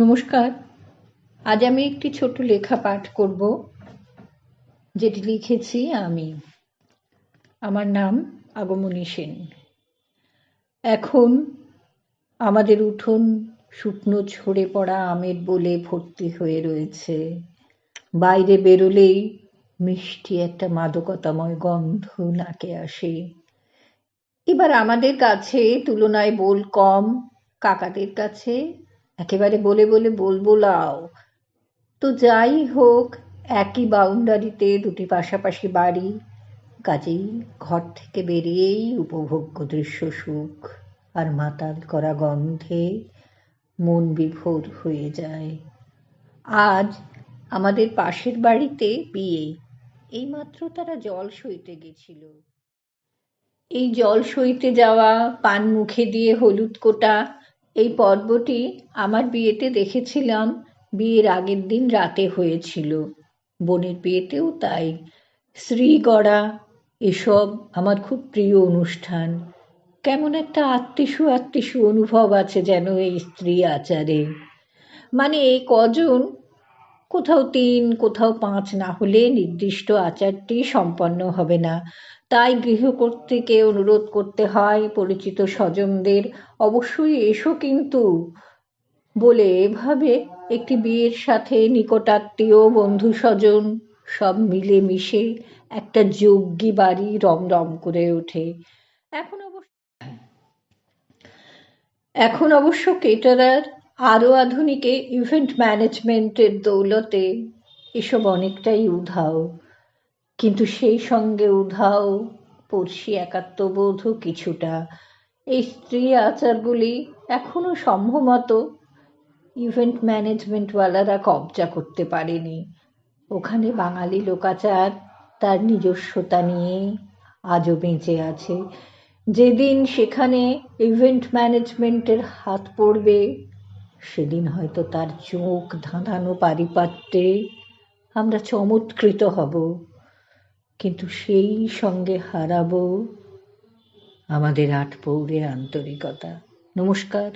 নমস্কার। আজ আমি একটি ছোট লেখা পাঠ করব, যেটি লিখেছি আমি। আমার নাম আগমনী সেন। এখন আমাদের উঠোন শুকনো ঝরে পড়া আমের বোলে ভর্তি হয়ে রয়েছে। বাইরে বেরোলেই মিষ্টি একটা মাদকতাময় গন্ধ নাকে আসে। এবার আমাদের কাছে তুলনায় বোল কম, কাকাদের কাছে একেবারে বলে বলে বলবোলাও। তো যাই হোক, একই বাউন্ডারিতে দুটি পাশাপাশি বাড়ি, কাজেই ঘর থেকে বেরিয়েই উপভোগ্য দৃশ্য সুখ আর মাতাল করা গন্ধে মন বিভোর হয়ে যায়। আজ আমাদের পাশের বাড়িতে বিয়ে। এইমাত্র তারা জল সইতে গেছিল। এই জল সইতে যাওয়া, পান মুখে দিয়ে হলুদ কোটা, এই পর্বটি আমার বিয়েতে দেখেছিলাম। বিয়ের আগের দিন রাতে হয়েছিল, বোনের বিয়েতেও তাই। শ্রী গড়া এসব আমার খুব প্রিয় অনুষ্ঠান। কেমন একটা আত্মীসু আত্মীসু অনুভব আছে যেন এই স্ত্রী আচারে। মানে এই কজন, কোথাও 3 কোথাও 5 না হলে নির্দিষ্ট আচারটি সম্পন্ন হবে না। তাই গৃহকর্ত্রীকে অনুরোধ করতে হয় পরিচিত স্বজনদের, অবশ্যই এসো কিন্তু বলে। এভাবে একটি বিয়ের সাথে নিকটাত্মীয়, বন্ধু স্বজন সব মিলে মিশে একটা যজ্ঞী বাড়ি রমরম করে ওঠে। এখন অবশ্য কেটারার আরও আধুনিক ইভেন্ট ম্যানেজমেন্টের দৌলতে এসব অনেকটাই উধাও। কিন্তু সেই সঙ্গে উধাও পড়শি একাত্মবোধও কিছুটা। এই স্ত্রী আচারগুলি এখনো সম্ভবত ইভেন্ট ম্যানেজমেন্টওয়ালারা কবজা করতে পারেনি। ওখানে বাঙালি লোকাচার তার নিজস্বতা নিয়ে আজও বেঁচে আছে। যেদিন সেখানে ইভেন্ট ম্যানেজমেন্টের হাত পড়বে, সেদিন হয়তো তার চোখ ধাঁধানো পারিপাট্যে আমরা চমৎকৃত হব, কিন্তু সেই সঙ্গে হারাবো আমাদের আটপৌরে আন্তরিকতা। নমস্কার।